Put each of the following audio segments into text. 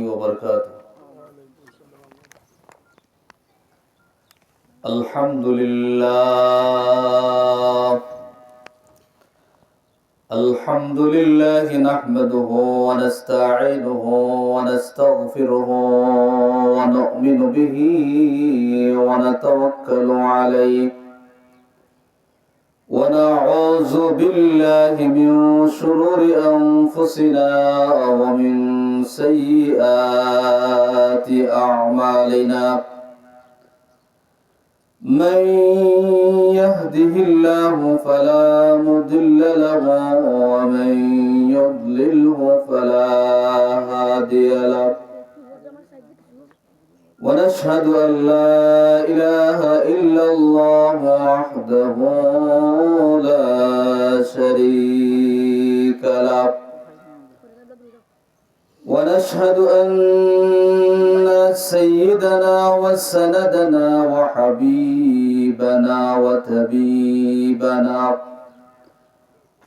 وبركاته. الحمد لله نحمده ونستعينه ونستغفره ونؤمن به ونتوكل عليه ونعوذ بالله من شرور أنفسنا ومن سيئات أعمالنا. من يهده الله فلا مضل له ومن يضلله فلا هادي له. ونشهد أن لا إله إلا الله وحده لا شريك له. ونشهد أن سيدنا وسندنا وحبيبنا وطبيبنا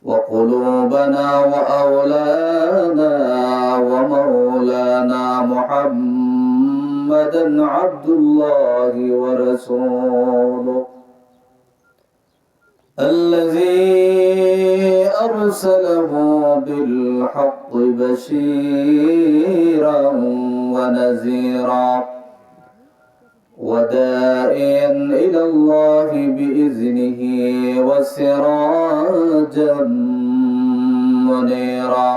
وقلوبنا وأولانا ومولانا محمدا عبد الله ورسوله الذي أرسله بالحق بشيرا ونذيرا وداعيا إلى الله بإذنه وسراجا منيرا.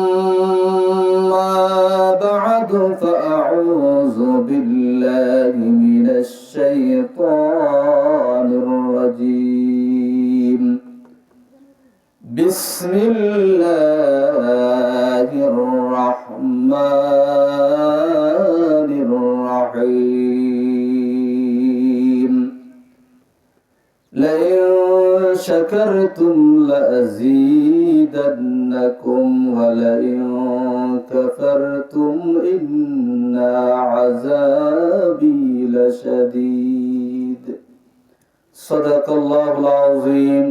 أما بعد فأعوذ بالله من الشيطان الرجيم. بسم الله الرحمن الرحيم. لئن شكرتم لأزيدنكم ولئن كفرتم إن عذابي لشديد. صدق الله العظيم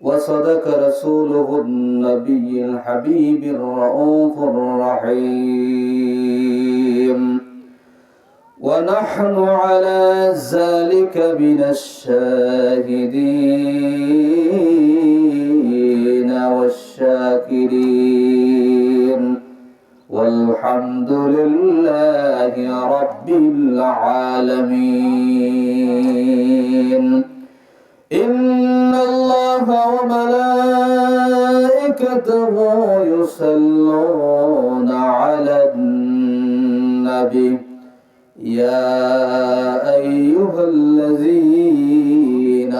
وصدق رسوله النبي الحبيب الرؤوف الرحيم. ونحن على ذلك من الشاهدين والشاكرين والحمد لله رب العالمين. إن الله وملائكته يصلون على النبي يا أيها الذين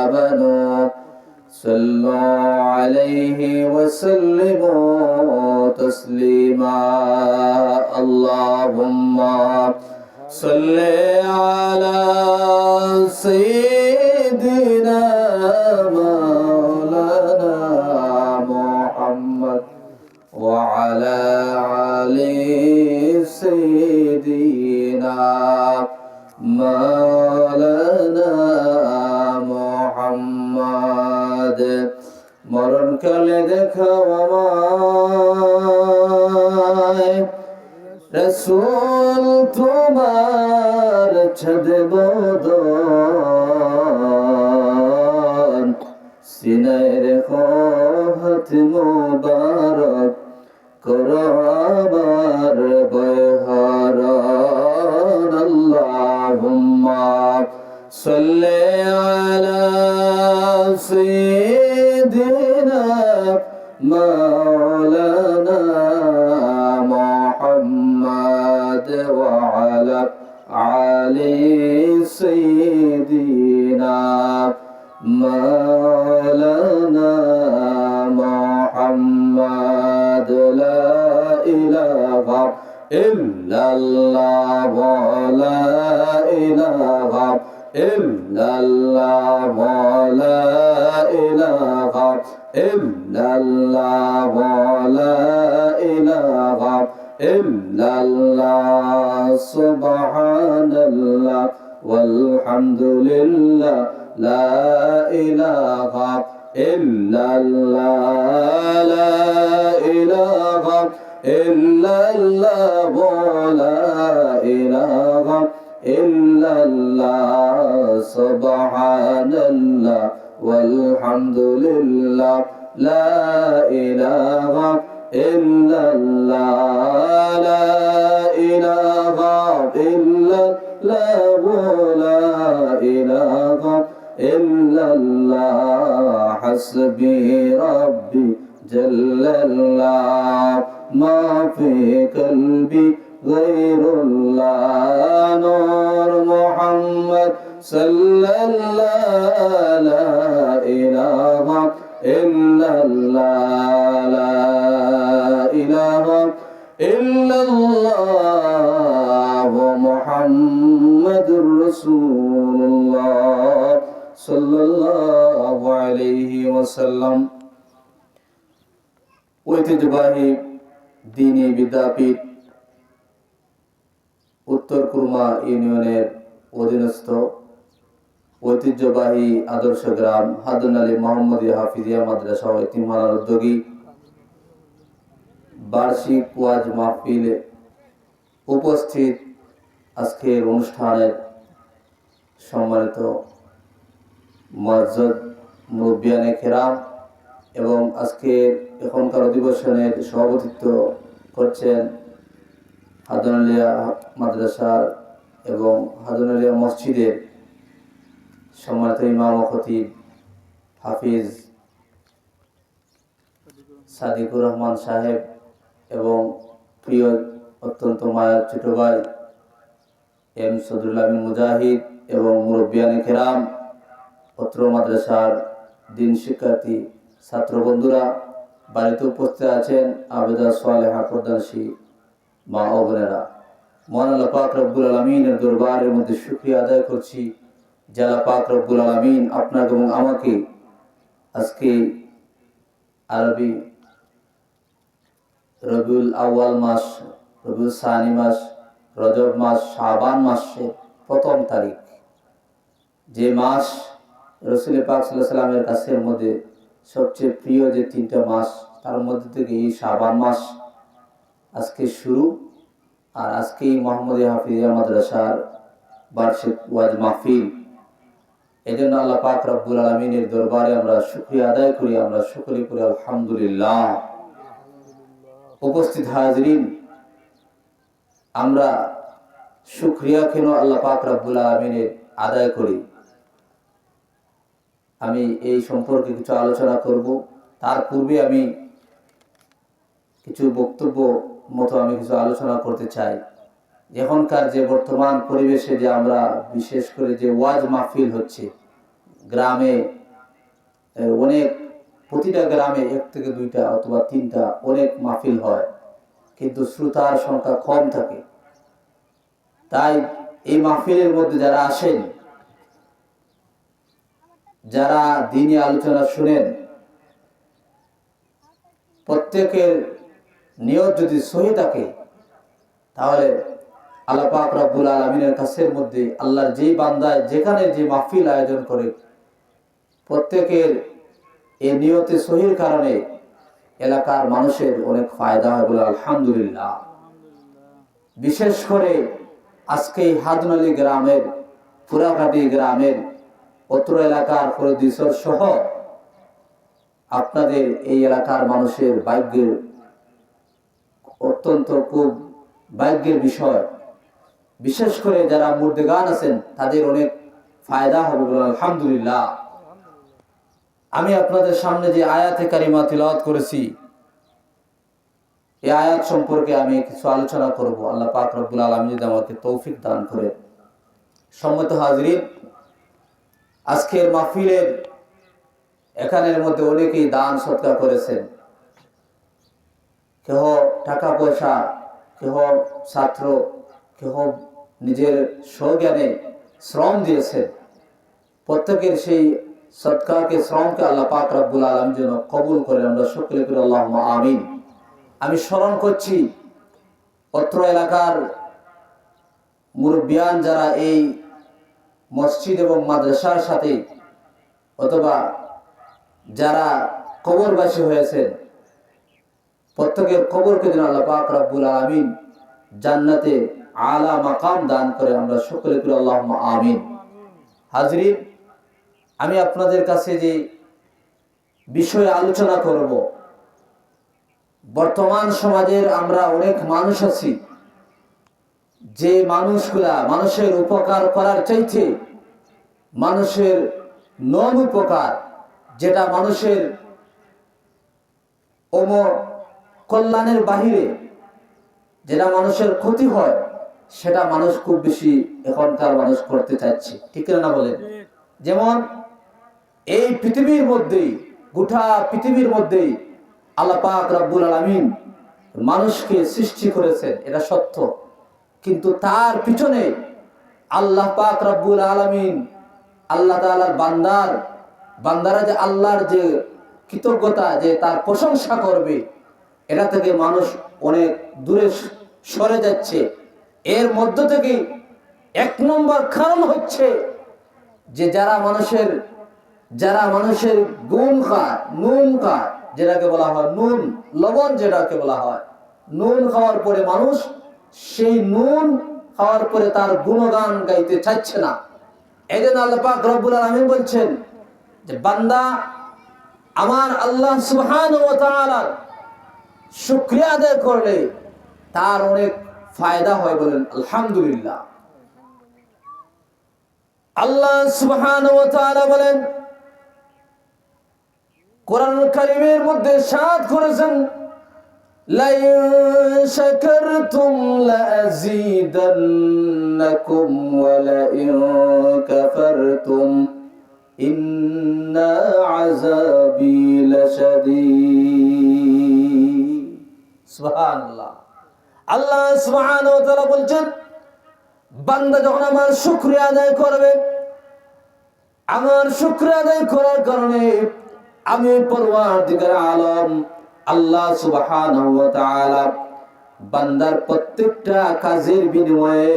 آمنوا صلوا عليه وسلموا تسليما. اللهم صل على سيدنا مولانا محمد وعلى آل سيدنا مولانا محمد. মরণকালে দেখা আমায় রাসূল তোমার ছাদে বদন সিনায় রেখো হাত মুবারক করো আমার বয়হারান। আল্লাহুম্মা সাল্লি আলা সাইয়্যিদিনা মাওলানা মুহাম্মদ ওয়া আলা আলি সাইয়্যিদিনা মাওলানা মুহাম্মদ। লা ইলাহা ইল্লাল্লাহ লা ইলাহা ইল্লাল্লাহ লা ইলাহা ইল্লাল্লাহ লা ইলাহা ইল্লাল্লাহ। সুবহানাল্লাহ walhamdulillah la ilaha illallah la ilaha إلا الله لا إله إلا الله سبحان الله والحمد لله لا إله إلا الله لا إله إلا الله لا إله إلا الله حسبي ربي جل الله ما في قلبي غير الله نور محمد صلى الله لا إله إلا الله لا إله إلا الله محمد رسول الله صلى الله عليه وسلم ঐতিহ্যবাহী দ্বীনি বিদ্যাপীঠ উত্তর কুরমা ইউনিয়নের অধীনস্থ ঐতিহ্যবাহী আদর্শ গ্রাম হাদন আলী মোহাম্মদিয়া হাফিজিয়া মাদ্রাসা ও এতিমখানার উদ্যোগী বার্ষিক ওয়াজ মাহফিলে উপস্থিত আজকের অনুষ্ঠানের সম্মানিত মুআজ্জাজ মুরব্বিয়ানে কেরাম এবং আজকের এখনকার অধিবেশনের সভাপতিত্ব করছেন হাদন আলিয়া মাদ্রাসার এবং হাদন আলিয়া মসজিদের সম্মানিত ইমাম ও খতিব হাফিজ সাদিকুর রহমান সাহেব এবং প্রিয় অত্যন্ত মায়ের ছোট ভাই এম সদরুল আমিন মুজাহিদ এবং মুরব্বিয়ানে কেরাম অত্র মাদ্রাসার দিন শিক্ষার্থী ছাত্র বন্ধুরা বাড়িতে উপস্থিত আছেন আবেদা সালেহা প্রদানশী মা ও বোনেরা, মহান আল্লাহ পাক রব্বুল আলামিনের দরবারের মধ্যে শুকরিয়া আদায় করছি যে আল্লাহ পাক রব্বুল আলামিন আপনাকে এবং আমাকে আজকে আরবি রবিউল আউয়াল মাস, রবিউল সানি মাস, রজব মাস, শাবান মাসের প্রথম তারিখ, যে মাস রাসূল পাক সাল্লাল্লাহু আলাইহি সাল্লামের কাছের মধ্যে সবচেয়ে প্রিয় যে তিনটা মাস, তার মধ্যে থেকে এই শাবান মাস আজকে শুরু। আর আজকেই মোহাম্মদিয়া হাফিজিয়া মাদ্রাসার বার্ষিক ওয়াজ মাহফিল। এই জন্য আল্লাহ পাক রব্বুল আলামিনের দরবারে আমরা শুকরিয়া আদায় করি, আমরা শুকরি করি আলহামদুলিল্লাহ। উপস্থিত হাজিরিন, আমরা শুকরিয়া কেন আল্লাহ পাক রব্বুল আলামিনের আদায় করি, আমি এই সম্পর্কে কিছু আলোচনা করব। তার পূর্বে আমি কিছু বক্তব্য মতো আমি কিছু আলোচনা করতে চাই। এখনকার যে বর্তমান পরিবেশে যে আমরা বিশেষ করে যে ওয়াজ মাহফিল হচ্ছে, গ্রামে অনেক, প্রতিটা গ্রামে এক থেকে দুইটা অথবা তিনটা অনেক মাহফিল হয়, কিন্তু শ্রোতার সংখ্যা কম থাকে। তাই এই মাহফিলের মধ্যে যারা আসেন, যারা দ্বীনি আলোচনা শুনেন, প্রত্যেকের নিয়ত যদি সহি থাকে, তাহলে আল্লাহ পাক রব্বুল আলামিনের কাছের মধ্যে আল্লাহর যেই বান্দায় যেখানে যে মাহফিল আয়োজন করে, প্রত্যেকের এই নিয়তে সহির কারণে এলাকার মানুষের অনেক ফায়দা হয় বলে আলহামদুলিল্লাহ। বিশেষ করে আজকে হাদন আলী গ্রামের, পুরাঘাটি গ্রামের, অত্র এলাকার ফরিদীশ্বর সহ আপনাদের এই এলাকার মানুষের ভাগ্যের অত্যন্ত খুব ভাগ্যের বিষয়। বিশেষ করে যারা মুর্দেগান আছেন তাদের অনেক ফায়দা হবে বলে আলহামদুলিল্লাহ। আমি আপনাদের সামনে যে আয়াতে কারিমা তিলাওয়াত করেছি, এই আয়াত সম্পর্কে আমি কিছু আলোচনা করব। আল্লাহ পাক রব্বুল আলামিন যদি আমাকে তৌফিক দান করে। সম্মানিত হাজিরিন, আজকের মাহফিলের এখানের মধ্যে অনেকেই দান সৎকার করেছেন, কেহ টাকা পয়সা, কেহ ছাত্র, কেহ নিজের স্বজ্ঞানে শ্রম দিয়েছেন। প্রত্যেকের সেই সৎকারকে, শ্রমকে আল্লাহ পাক রব্বুল আলামিন যেন কবুল করে, আমরা সকলে করে আল্লাহুম্মা আমিন। আমি স্মরণ করছি অত্র এলাকার মুরব্বিয়ান যারা এই মসজিদ এবং মাদ্রাসার সাথে অথবা যারা কবরবাসী হয়েছেন, প্রত্যেকের কবরকে যেন আল্লাহ পাক রব্বুল আলামিন জান্নাতে আলা মাকাম দান করে, আমরা সকলে করি আল্লাহুম্মা আমিন। হাজরিন, আমি আপনাদের কাছে যে বিষয়ে আলোচনা করব, বর্তমান সমাজের আমরা অনেক মানুষ আছি যে মানুষগুলা মানুষের উপকার করার চাইতে মানুষের নন উপকার, যেটা মানুষের কল্যাণের বাহিরে, যেটা মানুষের ক্ষতি হয়, সেটা মানুষ খুব বেশি এখনকার মানুষ করতে চাচ্ছে, ঠিক না বলেন? যেমন এই পৃথিবীর মধ্যেই, গোটা পৃথিবীর মধ্যেই আল্লাহ পাক রব্বুল আলামিন মানুষকে সৃষ্টি করেছেন, এটা সত্য। কিন্তু তার পিছনে আল্লাহ পাক রব্বুল আলামিন, আল্লাহ তাআলার বান্দারা যে আল্লাহর যে কৃতজ্ঞতা, যে তার প্রশংসা করবে, এটা থেকে মানুষ অনেক দূরে সরে যাচ্ছে। এর মধ্য থেকে এক নম্বর কারণ হচ্ছে যে যারা মানুষের গুণ খায়, নুন খায়, যেটাকে বলা হয় নুন, লবণ যেটাকে বলা হয়, নুন খাওয়ার পরে মানুষ সেই নুন খাওয়ার পরে তার গুণগান গাইতে চাইছে না। এই জন্য আল্লাহ পাক রব্বুল আলামিন বলছেন যে বান্দা আমার আল্লাহ সুবহানাহু ওয়া তাআলার শুকরিয়া আদায় করলে তার অনেক ফায়দা হয়, বলেন আলহামদুলিল্লাহ। আল্লাহ সুবহানাহু ওয়া তাআলা বলেন কোরআনুল কারীমের মধ্যে ইরশাদ করেছেন, লা ইন শাকারতুম লাযীদান্নাকুম ওয়া লা ইন কাফারতুম ইন্না আযাবী লাশাদীদ। সুবহানাল্লাহ। আল্লাহ সুবহানাহু ওয়া তাআলা বলছেন বান্দা যখন আমার শুকরিয়া আদায় করবে, আমার শুকরিয়া আদায় করার কারণে আমি পরওয়ারদিগার আলম আল্লাহ সুবহানাহু ওয়া তাআলা বান্দার প্রত্যেকটা কাজের বিনিময়ে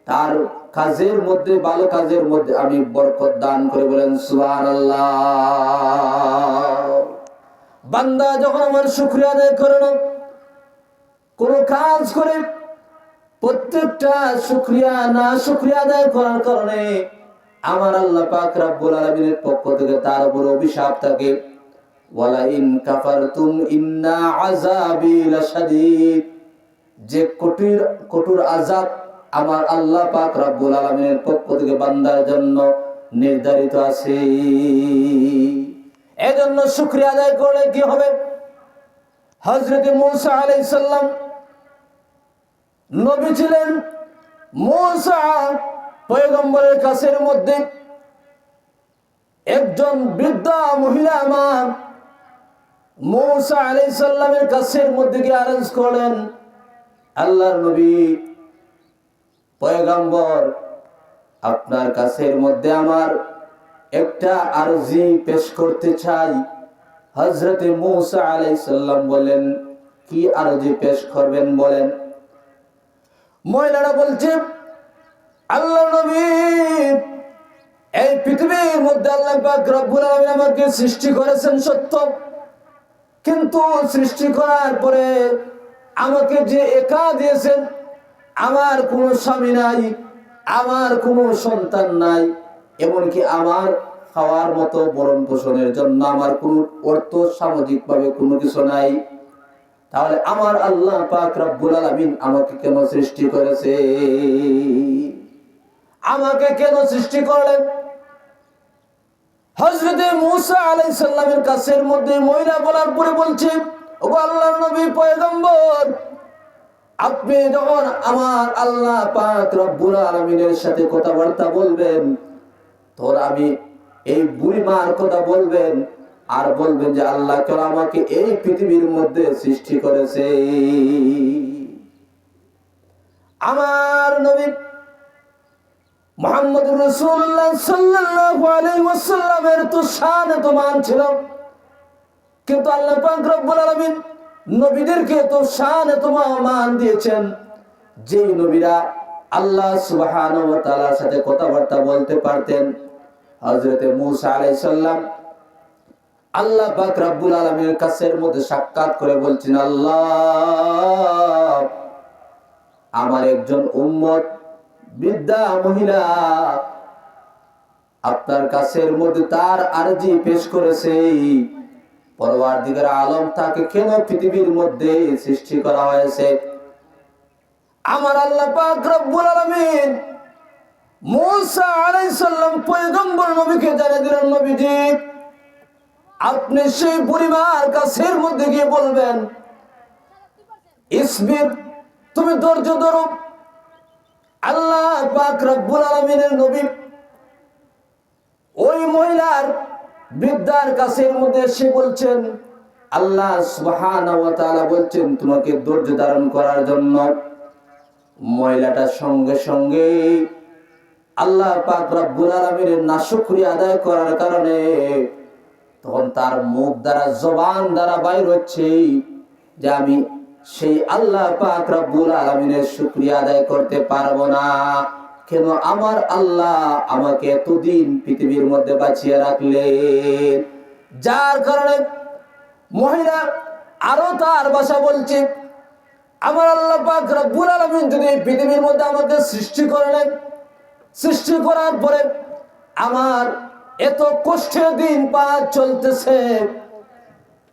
তার কাজের মধ্যে, ভালো কাজের মধ্যে আমি বরকত দান করে, বলেন সুবহানাল্লাহ। বান্দা যখন আমার শুকরিয়া আদায় করে না, কোন কাজ করে, প্রত্যেকটা শুকরিয়া আদায় করার কারণে আমার আল্লাহ পাক রব্বুল আলামিনের পক্ষ থেকে তার উপর অভিশাপ থাকে, ওয়ালা ইন কাফারতুম ইন্না আযাবী লাশাদীদ, যে কঠোর আযাব আমার আল্লাহ পাক রব্বুল আলামিনের পক্ষ থেকে বান্দার জন্য নির্ধারিত আছে। এজন্য শুকরিয়া আদায় করলে কি হবে? হযরত মূসা আলাইহিস সালাম নবী ছিলেন। মূসা পয়গম্বরের কাছের মধ্যে একজন বৃদ্ধা মহিলা আমার মূসা আলাইহিস সালামের কাছের মধ্যে গিয়ে আরজ করলেন, আল্লাহর নবী পয়গম্বর, আপনার কাছের মধ্যে আমার একটা আরজি পেশ করতে চাই। হযরত মূসা আলাইহিস সালাম বলেন, কি আরজি পেশ করবেন বলেন। মহিলারা বলছে, আল্লাহর নবী, এই পৃথিবীর মধ্যে আল্লাহ পাক রব্বুল আলামিন আমাকে সৃষ্টি করেছেন সত্য, কিন্তু সৃষ্টি করার পরে আমাকে যে একা দিয়েছেন, আমার কোনো স্বামী নাই, আমার কোনো সন্তান নাই, এমনকি আমার খাওয়ার মতো ভরণ পোষণের জন্য আমার কোনো অর্থ সামাজিক ভাবে কোনো কিছু নাই। তাহলে আমার আল্লাহ পাক রব্বুল আলামিন আমাকে কেন সৃষ্টি করেছে? আমাকে কেন সৃষ্টি করলেন? হযরত মূসা আলাইহিস সালামের কাছের মধ্যে মহিলা বলার পরে বলছে, ওগো আল্লাহর নবী পয়গম্বর, আপনি যখন আমার আল্লাহ পাক রব্বুল আলামিনের সাথে কথাবার্তা বলবেন, তোর আমি এই বুড়ি মার কথা বলবেন, আর বলবেন যে আল্লাহ কেন আমাকে এই পৃথিবীর মধ্যে সৃষ্টি করেছে। আমার নবী মুহাম্মদুর রাসূলুল্লাহ সাল্লাল্লাহু আলাইহি ওয়াসাল্লামের তো শান, এত মান ছিল, কিন্তু আল্লাহ পাক রব্বুল আলামিন নবীদেরকে তো শান, এত মান দিয়েছেন, যে নবীরা আল্লাহ সুবহানাহু ওয়া তাআলার সাথে কথাবার্তা বলতে পারতেন। হযরত মূসা আলাইহিস সালাম আল্লাহ পাক রব্বুল আলামিনের কাছের মধ্যে সাক্ষাৎ করে বলছেন, আল্লাহ, আমার একজন উম্মত বৃদ্ধা মহিলা আপনার কাছের মধ্যে তার আরজি পেশ করেছে, পরওয়ারদিগার আলম তাকে কেন পৃথিবীর মধ্যে সৃষ্টি করা হয়েছে। আমার আল্লাহ পাক রব্বুল আলামিন মূসা আলাইহিস সালাম পয়গম্বর নবীকে জানিয়ে দিলেন, নবীজি আপনি সেই পরিবার কাছের মধ্যে গিয়ে বলবেন, ইসবির, তুমি ধৈর্য ধরো। আল্লাহ পাক রব্বুল আলামিনের নবী ওই মহিলার বৃদ্ধার কাছের মধ্যে এসে বলছেন, আল্লাহ সুবহানাহু ওয়া তাআলা বলছেন তোমাকে ধৈর্য ধারণ করার জন্য। মহিলাটা সঙ্গে সঙ্গে আল্লাহ পাক রব্বুল আলামিনের নাশুকরিয়া আদায় করার কারণে তখন তার মুখ দ্বারা, জবান দ্বারা বাইর হচ্ছে যে আমি সেই আল্লাহ পাক রব্বুল আলামিনের শুকরিয়া আদায় করতে পারবো না, কেন আমার আল্লাহ আমাকে এতদিন পৃথিবীর মধ্যে বাঁচিয়ে রাখলেন। যার কারণে মহিলা আরো তার ভাষা বলছে, আমার আল্লাহ পাক রব্বুল আলামিন যদি পৃথিবীর মধ্যে আমাকে সৃষ্টি করলেন, সৃষ্টি করার পরে আমার এত কষ্টের দিন পার চলতেছে,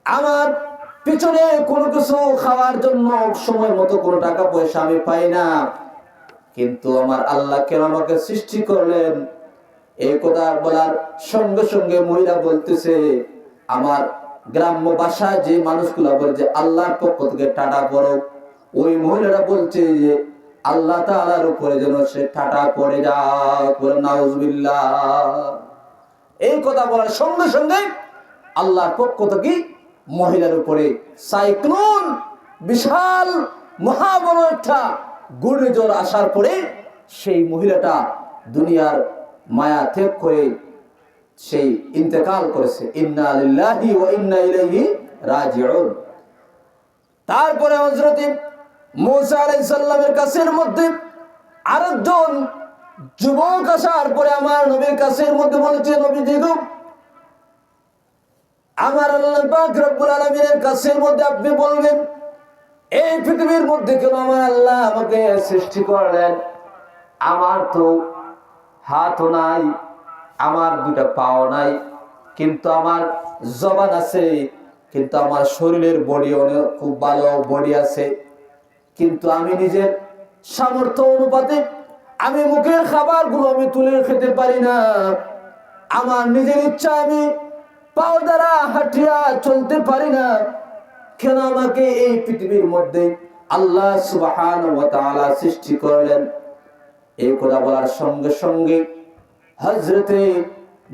আমার পিছনে কোনো কিছু খাওয়ার জন্য সময় মতো কোনো টাকা পয়সা আমি পাই না, কিন্তু আমার আল্লাহ কেন আমাকে সৃষ্টি করলেন। এই কথা বলার সঙ্গে সঙ্গে মহিলা বলতেছে, আমার গ্রাম্য ভাষায় যে মানুষগুলা বলে যে আল্লাহর পক্ষ থেকে টাটা পড়ো, ওই মহিলারা বলছে যে আল্লাহ তাআলার উপরে যেন সে টাটা পড়ে যায়, নাউজুবিল্লাহ। এই কথা বলার সঙ্গে সঙ্গে আল্লাহর পক্ষ থেকে মহিলার উপরে সাইক্লোন, বিশাল মহাবড় একটা ঘূর্ণিঝড় আসার পরে সেই মহিলাটা দুনিয়ার মায়া ত্যাগ করে সেই ইন্তেকাল করেছে। ইন্না লিল্লাহি ওয়া ইন্না ইলাইহি রাজিউন। তারপরে হযরত মূসা আলাইহিস সালামের কাছের মধ্যে আরেকজন যুবক আসার পরে আমার নবীর কাছের মধ্যে বলেছে, নবীজি গো, আমার আল্লাহ পাক রব্বুল আলামিনের কাছের মধ্যে আপনি বলবেন, এই পৃথিবীর মধ্যে কেন আমার আল্লাহ আমাকে সৃষ্টি করলেন। আমার তো হাতও নাই, আমার দুটা পাও নাই, কিন্তু আমার জবান আছে, কিন্তু আমার শরীরের বডি অনেক খুব ভালো বডি আছে, কিন্তু আমি নিজের সামর্থ্য অনুপাতে আমি মুখের খাবারগুলো আমি তুলে খেতে পারি না। আমার নিজের ইচ্ছা আমি পাও দ্বারা হাঁটিয়া চলতে পারি না। কেন আমাকে এই পৃথিবীর মধ্যে আল্লাহ সুবহানাহু ওয়া তাআলা সৃষ্টি করলেন। এই কথা বলার সঙ্গে সঙ্গে হযরতে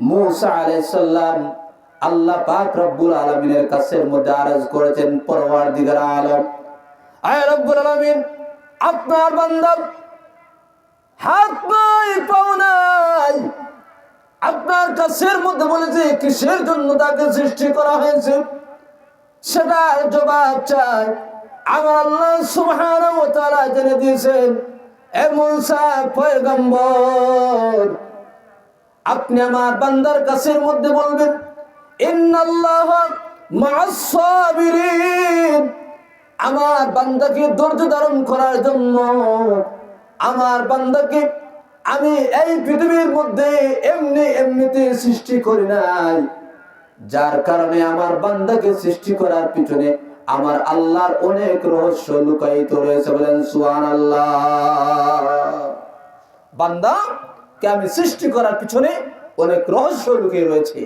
মূসা আলাইহিস সালাম আল্লাহ পাক রব্বুল আলামিনের কাছের মধ্যে আরজ করেছেন, পরওয়ারদিগার আলম, আয় রব্বুল আলামিন, আপনার বান্দা হাত নাই, পাও নাই, আপনার কাছের মধ্যে বলেছে কিসের জন্য তাকে সৃষ্টি করা হয়েছে, সেটার জবাব চাই। আমার আল্লাহ সুবহানাহু ওয়া তাআলা জেনে দিয়েছেন, এ মূসা পয়গম্বর, আপনি আমার বান্দার কাছের মধ্যে বলবেন, ইন্নাল্লাহা মা'আস সাবিরিন, আমার বান্দাকে ধৈর্য ধারণ করার জন্য আমার বান্দাকে আমি এই পৃথিবীর মধ্যে এমনিতে সৃষ্টি করি নাই, যার কারণে আমার বান্দাকে সৃষ্টি করার পিছনে আমার আল্লাহর অনেক রহস্য লুকায়িত রয়েছে। বলেন সুবহানাল্লাহ। বান্দাকে আমি সৃষ্টি করার পিছনে অনেক রহস্য লুকিয়ে রয়েছে।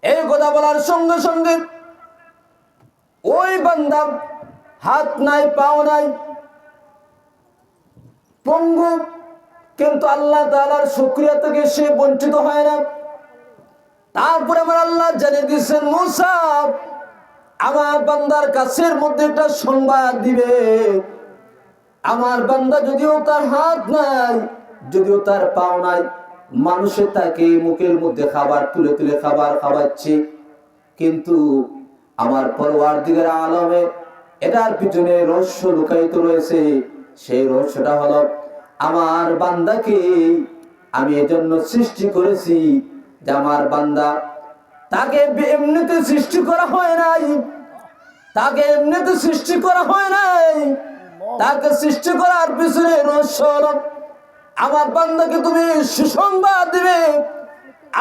এই কথা বলার সঙ্গে সঙ্গে ওই বান্দা হাত নাই, পাও নাই, পঙ্গু, কিন্তু আল্লাহ তাআলার শুকরিয়া থেকে সে বঞ্চিত হয় না। তারপরে আমার আল্লাহ জানিয়ে দিয়েছেন, মূসা আমার বান্দার কাছের মধ্যে একটা সংবাদ দিবে, আমার বান্দা যদিও তার হাত নাই, যদিও তার পাও নাই, মানুষের তাকে মুখের মধ্যে খাবার তুলে তুলে খাবার খাওয়াচ্ছে, কিন্তু আমার পরওয়ারদিগার আলমে এটার পিছনে রহস্য লুকায়িত রয়েছে। সেই রহস্যটা হলো, আমার বান্দাকে আমি এজন্য সৃষ্টি করেছি যে আমার বান্দা তাকে এমনিতে সৃষ্টি করা হয় নাই, তাকে এমনিতে সৃষ্টি করা হয় নাই। তাকে সৃষ্টি করার পিছনে রহস্য হলো আমার বান্দাকে তুমি সুসংবাদ দিবে।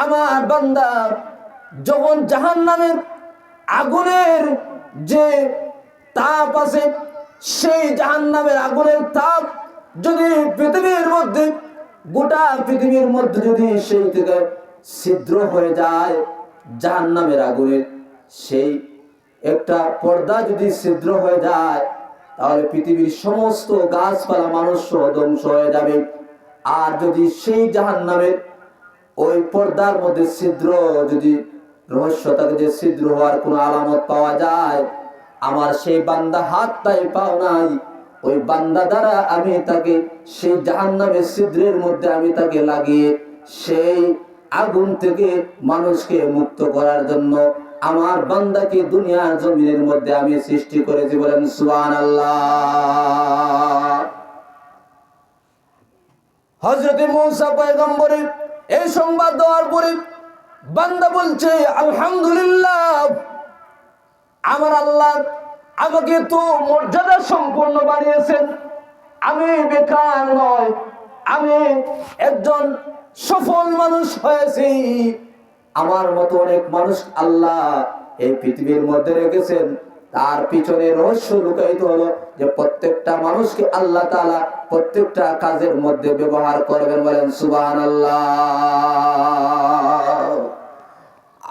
আমার বান্দা যখন জাহান্নামের আগুনের যে তাপ আছে, সেই জাহান্নামের আগুনের তাপ যদি পৃথিবীর মধ্যে, গোটা পৃথিবীর মধ্যে যদি সেই থেকে ছিদ্র হয়ে যায়, জাহান্নামের আগুনের সেই একটা পর্দা যদি ছিদ্র হয়ে যায়, তাহলে পৃথিবীর সমস্ত গাছপালা মানুষ ধ্বংস হয়ে যাবে। আর যদি সেই জাহান্নামের ওই পর্দার মধ্যে ছিদ্র, যদি রহস্য থাকে যে ছিদ্র হওয়ার কোনো আলামত পাওয়া যায়, আমার সেই বান্দা হাত তাই পাও নাই, ওই বান্দা দ্বারা আমি তাকে সেই জাহান্নামের ছিদ্রের মধ্যে আমি তাকে লাগিয়ে সেই আগুন থেকে মানুষকে মুক্ত করার জন্য আমার বান্দাকে দুনিয়ার জমিনের মধ্যে আমি সৃষ্টি করেছি। বলেন সুবহানাল্লাহ। হযরত মূসা পয়গম্বরের এই সংবাদ দেওয়ার পরে বান্দা বলছে আলহামদুলিল্লাহ, আমার আল্লাহ আমাকে তো মর্যাদা সম্পন্ন বানিয়েছেন। আমি বেকার নয়, আমি একজন সফল মানুষ হয়েছি। আমার মতো অনেক মানুষ আল্লাহ এই পৃথিবীর মধ্যে রেখেছেন। তার পিছনে রহস্য লুকায়িত হলো যে প্রত্যেকটা মানুষকে আল্লাহ তাআলা প্রত্যেকটা কাজের মধ্যে ব্যবহার করবেন। বলেন সুবহানাল্লাহ।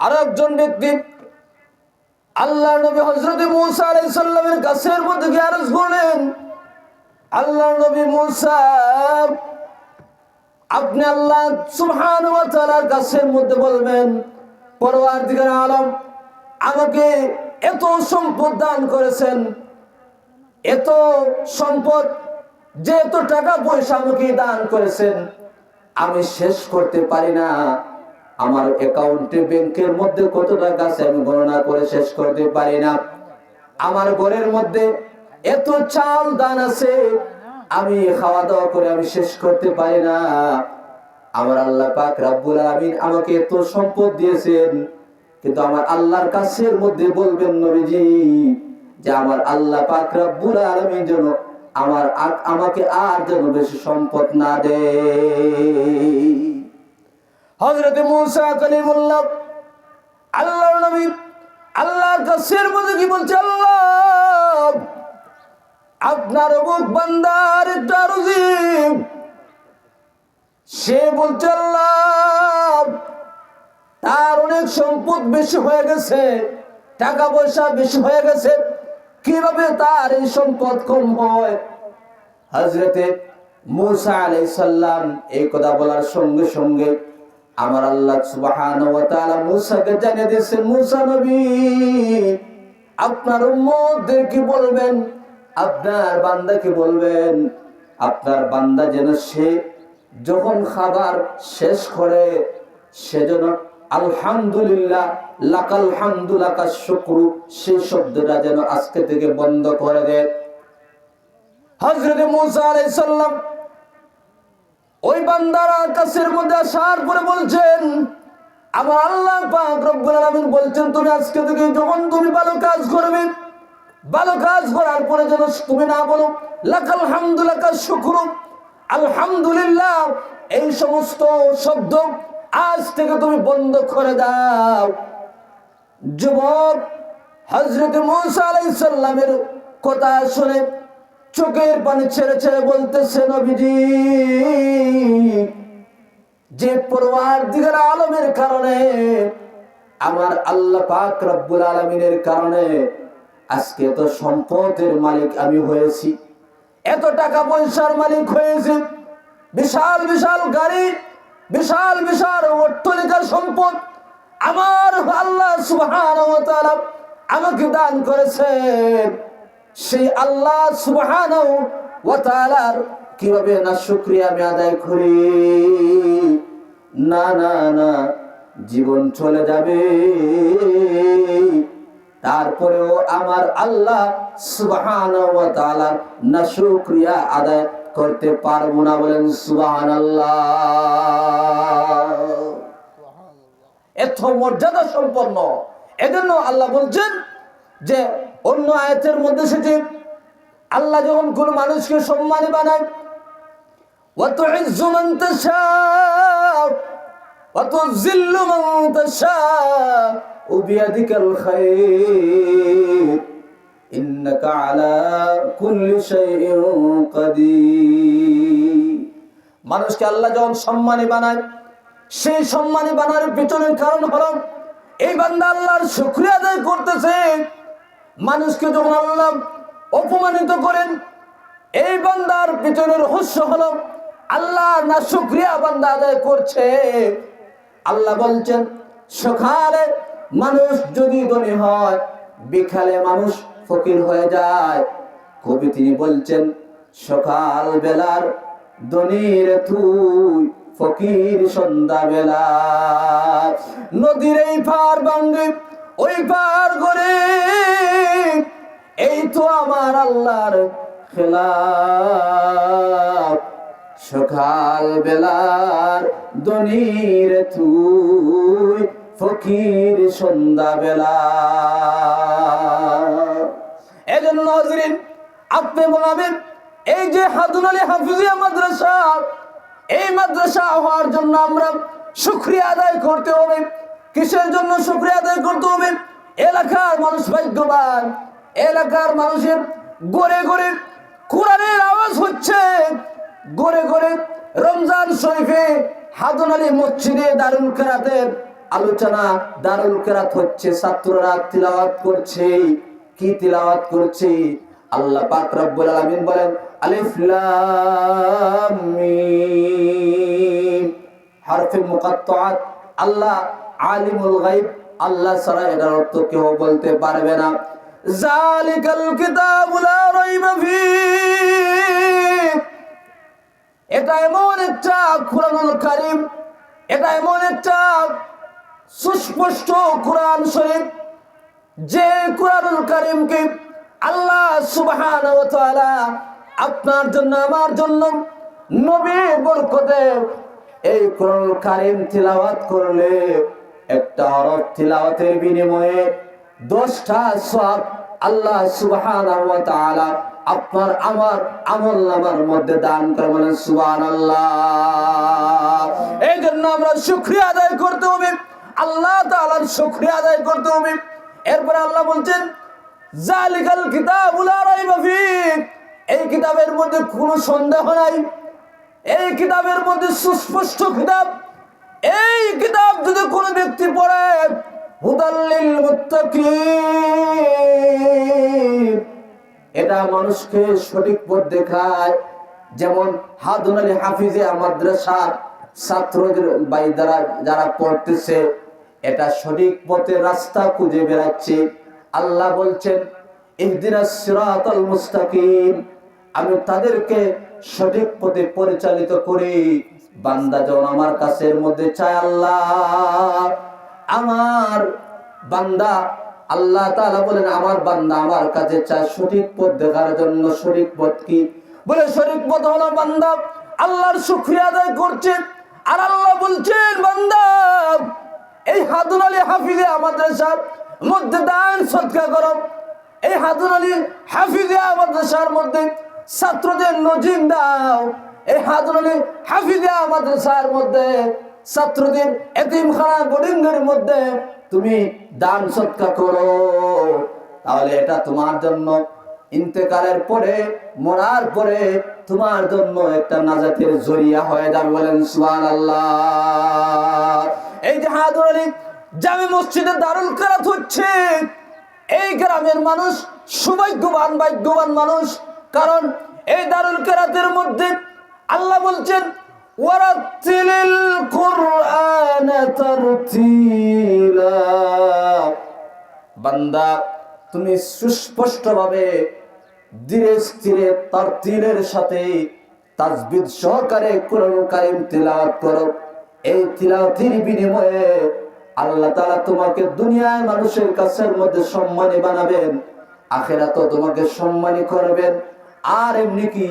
আরেকজন ব্যক্তি আল্লাহর নবী হযরত মূসা আলাইহিস সালামের কাছের মধ্যে গিয়ে আরজ করলেন, আল্লাহর নবী মূসা, আপনি আল্লাহ সুবহানাহু ওয়া তাআলার কাছের মধ্যে বলবেন, পরওয়ারদিগার আলম আমাকে এত সম্পদ দান করেছেন, এত সম্পদ, যে এত টাকা পয়সা আমাকে দান করেছেন, আমি শেষ করতে পারি না। আমার অ্যাকাউন্টে ব্যাংকের মধ্যে কত টাকা আছে আমি গণনা করে শেষ করতে পারি না। আমার ঘরের মধ্যে এত চাল দান আছে, আমি খাওয়া দাওয়া করে আমি শেষ করতে পারি না। আমার আল্লাহ পাক রব্বুল আলামিন আমাকে এত সম্পদ দিয়েছেন, কিন্তু আমার আল্লাহর কাছের মধ্যে বলবেন নবীজি যে আমার আল্লাহ পাক রব্বুল আলামিন যেন আমাকে আর যেন বেশি সম্পদ না দেয়। হযরত মূসা কালিমুল্লাহ আল্লাহর নবী আল্লাহর কাছের মধ্যে কি বলছে, আল্লাহ আপনার অমুক বান্দার একটা রুজি, সে বলছে আল্লাহ তার অনেক সম্পদ বেশি হয়ে গেছে, টাকা পয়সা বেশি হয়ে গেছে, কিভাবে তার এই সম্পদ কম হয়? হযরতে মূসা আলাইহিস সালাম এই কথা বলার সঙ্গে সঙ্গে আমার আল্লাহ সুবহানাহু ওয়া তাআলা মূসাকে জানিয়ে দিয়েছেন, মূসা নবী আপনার উম্মতদেরকে বলবেন, আপনার বান্দাকে বলবেন, আপনার বান্দা যেন সে যখন খাবার শেষ করে সেজন্য আলহামদুলিল্লাহ লাকাল হামদু লাকাশ শুকরু সেই শব্দটা যেন আজকে থেকে বন্ধ করে দেয়। হযরত মূসা আলাইহিস সালাম ওই বান্দার কাছের মধ্যে আসার পরে বলছেন, আমার আল্লাহ পাক রব্বুল আলামিন বলছেন, তুমি আজকে থেকে যখন তুমি ভালো কাজ করবে, ভালো কাজ করার পরে যেন তুমি না বলো লাকাল হামদু লাকাশ শুকরু, আলহামদুলিল্লাহ, এই সমস্ত শব্দ আজ থেকে তুমি বন্ধ করে দাও। যুবক হযরত মূসা আলাইহিস সালামের কথা শুনে চোখের পানি ছেড়ে ছেড়ে বলতেছে, নবীজি যে পরওয়ারদিগার আলমের কারণে, আমার আল্লাহ পাক রব্বুল আলামিনের কারণে আজকে এত সম্পদের মালিক আমি হয়েছি, এত টাকা পয়সার মালিক হয়েছি, বিশাল বিশাল গাড়ি, বিশাল বিশাল অট্টালিকার সম্পদ আমার আল্লাহ সুবহানাহু ওয়া তাআলা আমাকে দান করেছেন। সেই আল্লাহ সুবহানাহু ওয়া তাআলার কিভাবে না শুকরিয়া আমি আদায় করি? না না না, জীবন চলে যাবে, তারপরেও আমার আল্লাহ সুবহানাহু ওয়া তাআলা না শুকরিয়া আদায় করতে পারবো না। বলেন সুবহানাল্লাহ। এত মর্যাদা সম্পন্ন। এজন্য আল্লাহ বলছেন যে অন্য আয়াতের মধ্যে সেটি আল্লাহ যখন কোন মানুষকে সম্মানী বানায়, وَتُعِزُّ مَن تَشَاءُ وَتُذِلُّ مَن تَشَاءُ بِيَدِكَ الْخَيْرُ إِنَّكَ عَلَى كُلِّ شَيْءٍ قَدِيرٌ। মানুষকে আল্লাহ যখন সম্মানী বানায়, সেই সম্মানী বানার পিছনের কারণ হলো এই বান্দা আল্লাহর শুকরিয়া আদায় করতেছে। মানুষকে যখন আল্লাহ অপমানিত করেন, এই বান্দার পিছনের রহস্য হলো আল্লাহ না শুকরিয়া বান্দা আদায় করছে। আল্লাহ বলছেন সকালে মানুষ যদি ধনী হয়, বিকালে মানুষ ফকির হয়ে যায়। কবি তিনি বলছেন সকাল বেলার ধনীর তুই, ফকির সন্ধ্যা বেলা। নদীর এই পার ভাঙ্গে ওই পার করে, এই তো আমার আল্লাহর খেলা। সকাল বেলার ধনীর তুই, ফকির সন্ধ্যা বেলা। এজন্য হযরত আপনি বলবেন এই যে হাদুন আলী হাফিজিয়া মাদ্রাসা, এই মাদ্রাসা হওয়ার জন্য আমরা শুকরিয়া আদায় করতে হবে। কিসের জন্য শুকরিয়া আদায় করতে হবে? এলাকার মানুষ ভাগ্যবান, এলাকার মানুষের ঘরে ঘরে কোরআনের আওয়াজ হচ্ছে, ঘরে ঘরে রমজান শরীফে হাদুন আলী মসজিদে দারুল কেরাতের আলোচনা, দারুল কেরাত হচ্ছে, ছাত্ররা তিলাওয়াত করছে। কি তিলাওয়াত করছে? আল্লাহ পাক রব্বুল আলামিন বলেন আলিফ লাম মিম হরফে মুকাত্তাআত। আল্লাহ আলিমুল গায়ব, আল্লাহ ছাড়া এটার অর্থ কেউ বলতে পারবে না। যালিকাল কিতাবু লা রাইবা ফীহ, এটা এমন একটা কুরআনুল কারীম, এটা এমন একটা সুস্পষ্ট কুরআন শরীফ, যে কুরআনুল কারীমকে আল্লাহ সুবহানাহু ওয়া তাআলা আপনার জন্য আমার জন্য নবীর বরকতে এই কুরআনুল কারীম তিলাওয়াত করলে একটা হরফ তিলাওয়াতের বিনিময়ে 10টা সওয়াব আল্লাহ সুবহানাহু ওয়া তাআলা আপনার আমার আমলনামার মধ্যে দান করে। বলেন সুবহানাল্লাহ। এই জন্য আমরা শুকরিয়া আদায় করতে হবে, আল্লাহ তাআলার শুকরিয়া আদায় করতে হবে। এরপরে আল্লাহ বলছেন যালিকাল কিতাবু লা রাইবা ফীহ, এই কিতাবের মধ্যে কোনো সন্দেহ নাই, এই কিতাবের মধ্যে সুস্পষ্ট কিতাব। এই কিতাব যদি কোনো ব্যক্তি পড়ে, হুদাল লিল মুত্তাকিন, এটা মানুষকে সঠিক পথ দেখায়। যেমন হাদুন আলী হাফিজিয়া মাদ্রাসার ছাত্রদের বাইদারা যারা পড়তেছে, এটা সঠিক পথের রাস্তা খুঁজে বেড়াচ্ছে। আল্লাহ বলছেন ইহদিনাস সিরাতাল মুস্তাকিম, আমি তাদেরকে সঠিক পথে পরিচালিত করি। বান্দা যখন আমার কাছের মধ্যে চায়, আল্লাহ আমার বান্দা, আল্লাহ তাআলা বলেন আমার বান্দা আমার কাছে চায় সঠিক পথ দেখার জন্য। সঠিক পথ কি? বলে সঠিক পথ হলো বান্দা আল্লাহর শুকরিয়া আদায় করছে। আর আল্লাহ বলছেন বান্দা এই হাদুন আলী হাফিজিয়া মাদ্রাসার মধ্যে দান সদকা করো। এই হাদুন আলী হাফিজিয়া মাদ্রাসার মধ্যে ছাত্রদের নজিম দাও। এই হাদুন আলী হাফিজিয়া মাদ্রাসার মধ্যে ছাত্রদের এতিমখানা বোর্ডিংয়ের মধ্যে তুমি দান সদকা করো। তাহলে এটা তোমার জন্য ইন্তেকালের পরে, মরার পরে তোমার জন্য একটা নাজাতের জরিয়া হয়ে যাবে। বলেন সুবহানাল্লাহ। এই যে হাদুন আলী জামে মসজিদে দারুল কেরাত হচ্ছে, এই গ্রামের মানুষ সৌভাগ্যবান, ভাগ্যবান মানুষ। কারণ এই দারুল কেরাতের মধ্যে আল্লাহ বলছেন ওয়ারাতিলিল কুরআন তারতিলা, বান্দা তুমি সুস্পষ্টভাবে ধীরে স্থিরে তারতিলের সাথে তাজবিদ সহকারে কুরআনুল কারীম তিলাওয়াত করো। এই তিলাওয়াতের বিনিময়ে আল্লাহ তাআলা তোমাকে দুনিয়ায় মানুষের কাছের মধ্যে সম্মানী বানাবেন, আখিরাতেও তোমাকে সম্মানী করবেন। আর এমনি কি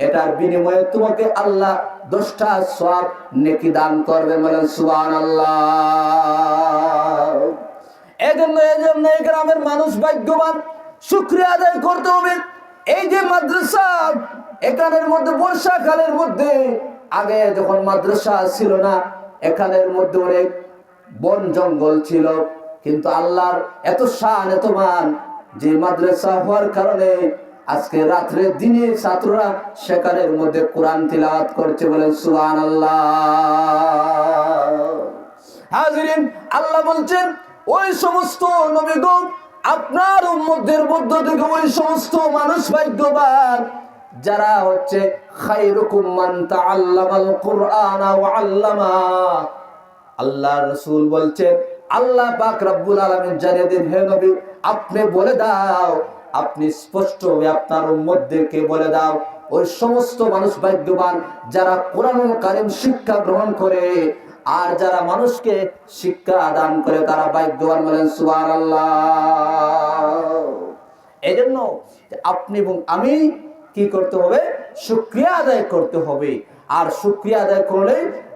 এটার বিনিময়ে তোমাকে আল্লাহ 10টা সওয়াব নেকি দান করবে, বলেন সুবহানাল্লাহ। এজন্য এই গ্রামের মানুষ ভাগ্যবান, শুকরিয়া আদায় করতে হবে। এই যে মাদ্রাসা, এখানের মধ্যে বর্ষাকালের মধ্যে, আগে যখন মাদ্রাসা ছিল না, এখানের মধ্যে অনেক বন জঙ্গল ছিল, কিন্তু আল্লাহর এত শান এত মান যে মাদ্রাসা হওয়ার কারণে আজকে রাত্রে দিনে ছাত্ররা সেখানের মধ্যে কোরআন তিলাওয়াত করছে, বলেন সুবহানাল্লাহ। হাজিরিন, আল্লাহ বলছেন ওই সমস্ত নবীগণ আপনার উম্মতের মধ্য থেকে ওই সমস্ত মানুষ ভাগ্যবান যারা হচ্ছে খায়রুকুম মান তাআল্লামাল কুরআনা ওয়া আল্লামা। আল্লাহ রাসূল বলছেন, আল্লাহ পাক রব্বুল আলামিন জানিয়ে দেন, হে নবী আপনি বলে দাও, আপনি স্পষ্ট ভাবে আপনার উম্মতদেরকে বলে দাও ওই সমস্ত মানুষ ভাগ্যবান যারা কোরআনুল কারীম শিক্ষা গ্রহণ করে আর যারা মানুষকে শিক্ষা দান করে, তারা ভাগ্যবান, বলেন সুবহানাল্লাহ। এজন্য আপনি এবং আমি কি করতে হবে? শুকরিয়া আদায় করতে হবে। আর শুকরিয়া আদায় করলে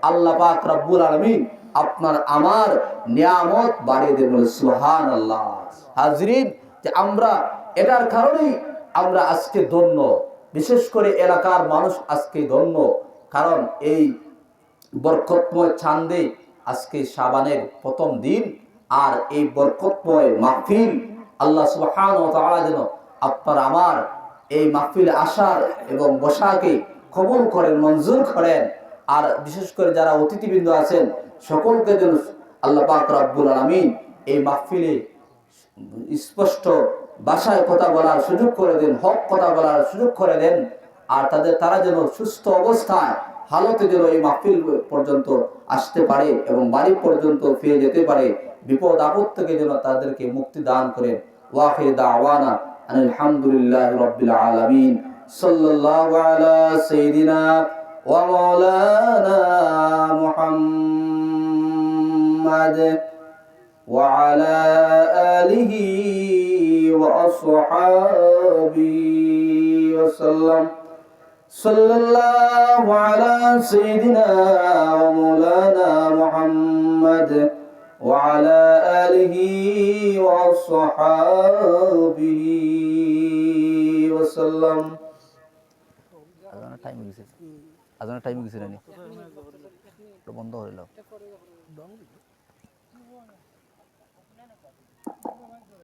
আল্লাহ পাক রব্বুল আলামিন আপনার আমার নিয়ামত বাড়িয়ে দেবেন, সুবহানাল্লাহ। হাজরিন, যে আমরা এটার কারণেই আমরা আজকে ধন্য, বিশেষ করে এলাকার মানুষ আজকে ধন্য, কারণ এই বরকতময় চাঁদে আজকে শাবানের প্রথম দিন, আর এই বরকতময় মাহফিল আল্লাহ সুবহানাহু ওয়া তাআলা যেন আপনার আমার এই মাহফিলে আসার এবং বসাকে কবুল করেন, মঞ্জুর করেন। আর বিশেষ করে যারা অতিথিবৃন্দ আছেন সকলকে যেন আল্লাহ পাক রব্বুল আলামিন এই মাহফিলে স্পষ্ট ভাষায় কথা বলার সুযোগ করে দেন, হক কথা বলার সুযোগ করে দেন। আর তারা যেন সুস্থ অবস্থায় হালতে যেন এই মাহফিল পর্যন্ত আসতে পারে এবং বাড়ি পর্যন্ত ফিরে যেতে পারে, বিপদ আপদ থেকে যেন তাদেরকে মুক্তি দান করেন। ওয়াখির দাওয়ানা আলহামদুলিল্লাহি রাব্বিল আলামিন। সাল্লাল্লাহু আলা সাইয়্যিদিনা ওয়া মাওলানা মুহাম্মাদ ওয়া আলা আলিহি ওয়া আসহাবিহি ওয়া সাল্লাম। সাল্লাল্লাহু আলা সাইয়্যিদিনা ওয়া মাওলানা মুহাম্মাদ ওয়া আলা আলিহি ওয়া আসহাবিহি ওয়া সাল্লাম। আজানের টাইম গেছে নানি বন্ধ হইল।